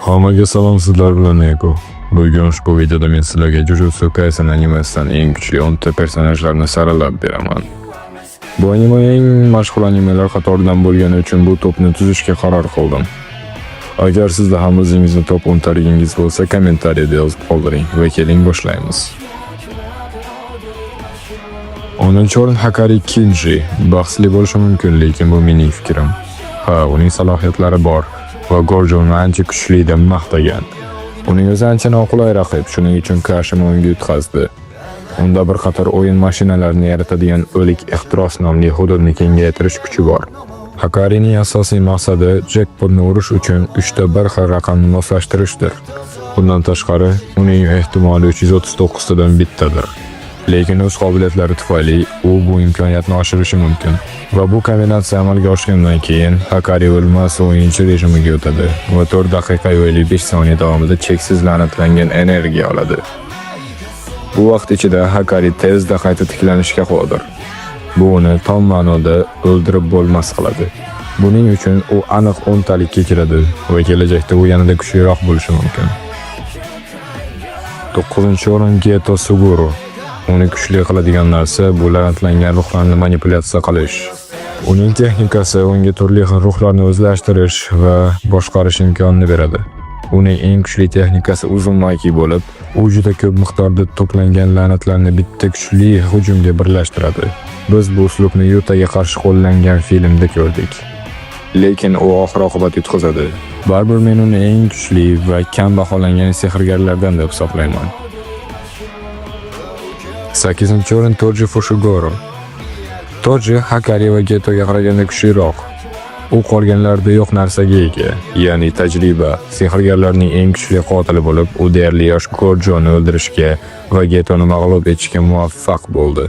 Hammaga salom, sizlar bilan Eko. Bugun ushbu videoda men sizlarga Jujutsu Kaisen animasidan eng kuchli 10 ta personajlarni saralab beraman. Bu anime eng mashhur animalar qatoridan bo'lgani uchun bu topni tuzishga qaror qildim. Agar sizda ham o'zingizni top 10 taligingiz bo'lsa, kommentariyada yozib qoldiring va keling boshlaymiz. 10-o'rin Hakari Kinji. Bahsli bo'lishi mumkin, lekin bu mening fikrim. Ha, uning salohiyatlari bor va Gorjoni ancha kuchli deb maqtagan. Uning o'zi ancha noqulay raqib, shuning uchun Kashima unga yutqazdi. Unda bir qator o'yin mashinalarini yaratadigan o'lik ehtiros nomli hududni kengaytirish kuchi bor. Hakarining asosiy maqsadi jackpotni urish uchun 3 ta bir xil raqamni moslashtirishdir. Bundan tashqari, uning ehtimoli 339 tadan bittadir. Lekin o'z qobiliyatlari tufayli u bu imkoniyatni oshirishi mumkin. Va bu kombinatsiya amalga oshgandan keyin Hakari o'lmas o'yinchi rejimiga o'tadi va 4 daqiqa va 55 soniya davomida cheksiz la'natlangan energiya oladi. Bu vaqt ichida Hakari tezda qayta tiklanishga qodir. Bu uni tom ma'noda o'ldirib bo'lmas qiladi. Buning uchun u aniq 10 talik kechiradi va kelajakda u yanada kuchliroq bo'lishi mumkin. 9-o'rin Geto Suguru. Uni kuchli qiladigan narsa bu la'natlangan ruhlarni manipulyatsiya qilish. Uning texnikasi unga turli xil ruhlarni o'zlashtirish va boshqarish imkonini beradi. Uning eng kuchli texnikasi uzun mayki bo'lib, u juda ko'p miqdorda to'plangan la'natlarni bitta kuchli hujumga birlashtiradi. Biz bu uslubni Yutaga qarshi qo'llangan filmda ko'rdik. Lekin u oxir-oqibat yutqazadi. Baribir men uni eng kuchli va kam baholangan sehrgarlardan deb hisoblayman. 8-o'rin Toji Fushiguro. Toji Hakari va Getoga qaraganda kuchliroq. U qolganlarda yo'q narsaga ega, ya'ni tajriba. Sehrgarlarning eng kuchli qotili bo'lib, u deyarli yosh Gorjoni o'ldirishga va Getoni mag'lub etishga muvaffaq bo'ldi.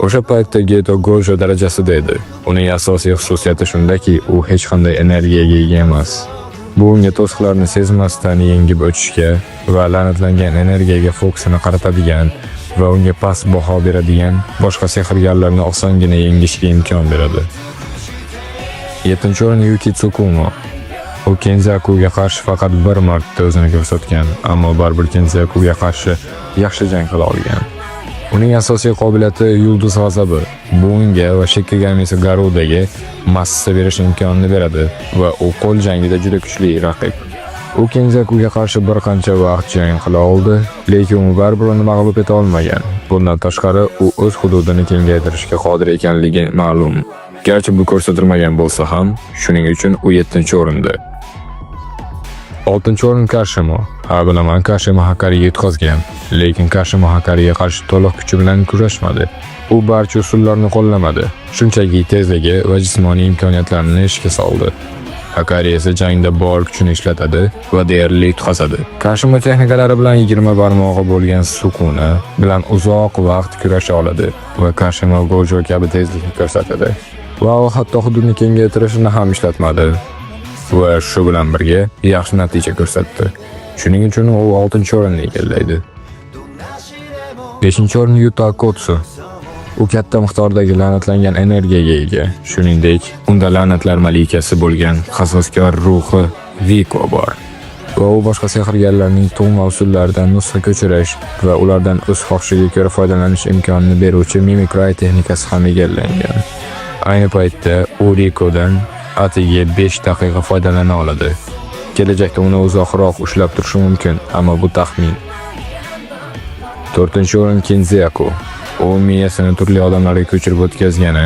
O'sha paytda Geto Gorjo darajasida edi. Uning asosiy xususiyati shundaki, u hech qanday energiyaga ega emas. Bu unga to'siqlarni sezmasdan yengib o'tishga va la'natlangan energiyaga fokusini qaratadigan va unga past baho beradigan boshqa sehrgarlarni osongina yengishga imkon beradi. 7-o'rin Yuki Tsukumo. U Kenzakuga qarshi faqat bir marta o'zini ko'rsatgan, ammo baribir Kenzakuga qarshi yaxshi jang qila olgan. Uning asosiy qobiliyati yulduz g'azabi. Bu unga va Shikigami Garudaga massa berish imkonini beradi va u qo'l jangida juda kuchli raqib. U Kenzakuga qarshi bir qancha vaqt jang qila oldi, lekin u baribir uni mag'lub eta olmagan. Bundan tashqari, u o'z hududini kengaytirishga qodir ekanligi ma'lum. Garchi bu ko'rsatilmagan bo'lsa ham, shuning uchun u 7-o'rinda. 6-o'rin Kashima. Ha, bilaman, Kashima Hakariga yutqazgan, lekin Kashima Hakariga qarshi to'liq kuchi bilan kurashmadi. U barcha usullarni qo'llamadi, shunchaki tezligi va jismoniy imkoniyatlarini ishga soldi. Hakari esa jangda bor kuchini ishlatadi va deyarli yutqazadi. Kashima texnikalari bilan 20 barmog'i bo'lgan Sukuna bilan uzoq vaqt kurasha oladi va Kashima Gojo kabi tezlikni ko'rsatadi. Va u hatto hududni kengaytirishni ham ishlatmadi. Va shu bilan birga yaxshi natija ko'rsatdi. Shuning uchun u 6-o'rinni egallaydi. 5-o'rin Yuta Kotsu. U katta miqdordagi la'natlangan energiyaga ega. Shuningdek, unda la'natlar malikasi bo'lgan hasoskor ruhi Viko bor. Va u boshqa sehrgarlarning tug'ma usullaridan nusxa ko'chirish va ulardan o'z xohishiga ko'ra foydalanish imkonini beruvchi mimikry texnikasi ham egallangan. Ayni paytda u Rikodan atiga 5 daqiqa foydalana oladi. Kelajakda uni uzoqroq ushlab turishi mumkin, ammo bu taxmin. 4-o'rin Kenzaku. U miyasini turli odamlarga ko'chirib o'tkazgani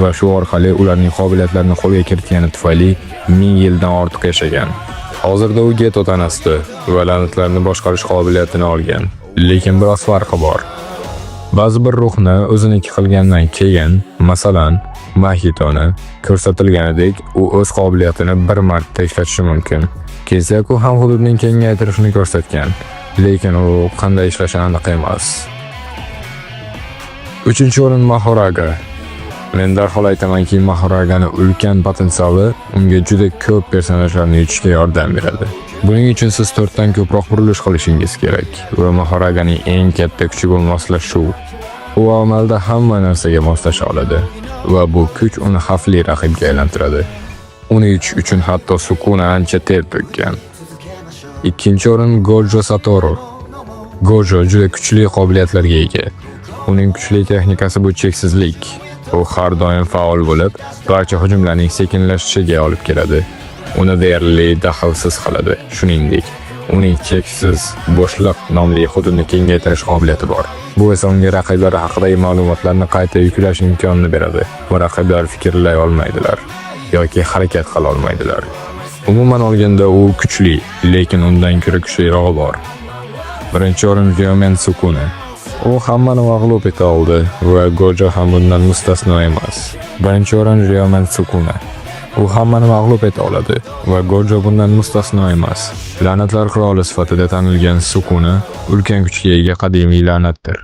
va shu orqali ularning qobiliyatlarini qo'lga kiritgani tufayli 1000 yildan ortiq yashagan. Hozirda u Geto tanasida va la'natlarni boshqarish qobiliyatini olgan, lekin biroz farqi bor. Ba'zi bir ruhni o'ziniki qilgandan keyin, masalan, Mahitoni ko'rsatilganidek, u o'z qobiliyatini bir marta ishlatishi mumkin. Kenzaku ham hududning kengaytirishini ko'rsatgan, lekin u qanday ishlashi aniq emas. 3-o'rin Mahoraga. Men darhol aytamanki, Mahoraganing ulkan potensiali unga juda ko'p personajlarni yutishga yordam beradi. Buning uchun siz 4 dan ko'proq burilish qilishingiz kerak va Mahoraganing eng katta kuchi bu moslashuv. U amalda hamma narsaga moslasha oladi va bu kuch uni xavfli raqibga aylantiradi. Uni yutish uchun hatto Sukuna ancha ter to'kkan. Ikkinchi o'rin Gojo Satoru. Gojo juda kuchli qobiliyatlarga ega. Uning kuchli texnikasi bu cheksizlik. U har doim faol bo'lib, barcha hujumlarning sekinlashishiga olib keladi. Uni deyarli daxlsiz qiladi. Shuningdek, uning cheksiz bo'shliq nomli hududni kengaytirish qobiliyati bor. Bu esa unga raqiblari haqidagi ma'lumotlarni qayta yuklash imkonini beradi va raqiblar fikrlay olmaydilar yoki harakat qila olmaydilar. Umuman olganda u kuchli, lekin undan ko'ra kuchlirog'i bor. Birinchi o'rin Ryomen Sukuna. U hammani mag'lub eta oldi va Gojo ham bundan mustasno emas. Birinchi o'rin Ryomen Sukuna. U hammani mag'lub eta oladi va Gojo bundan mustasno emas. La'natlar qiroli sifatida tanilgan Sukuna ulkan kuchga ega qadimiy la'natdir.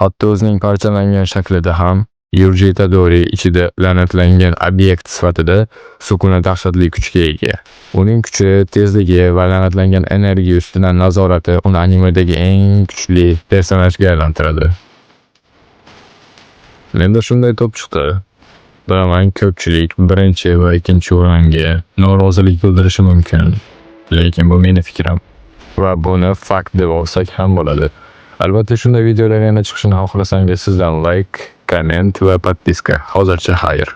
Hatto o'zining parchalangan shaklida ham Yuji Itadori ichida la'natlangan obyekt sifatida Sukuna dahshatli kuchga ega. Uning kuchi, tezligi va la'natlangan energiya ustidan nazorati uni animedagi eng kuchli personajga aylantiradi. Menda shunday to'p chiqdi. Bilaman ko'pchilik birinchi va ikkinchi o'ringa norozilik bildirishi mumkin. Lekin bu meni fikrim va buni fakt deb olsak ham bo'ladi. Albatta shunday videolar yana chiqishini xohlasangiz sizdan like, komment va podpiska. Hozircha xayr.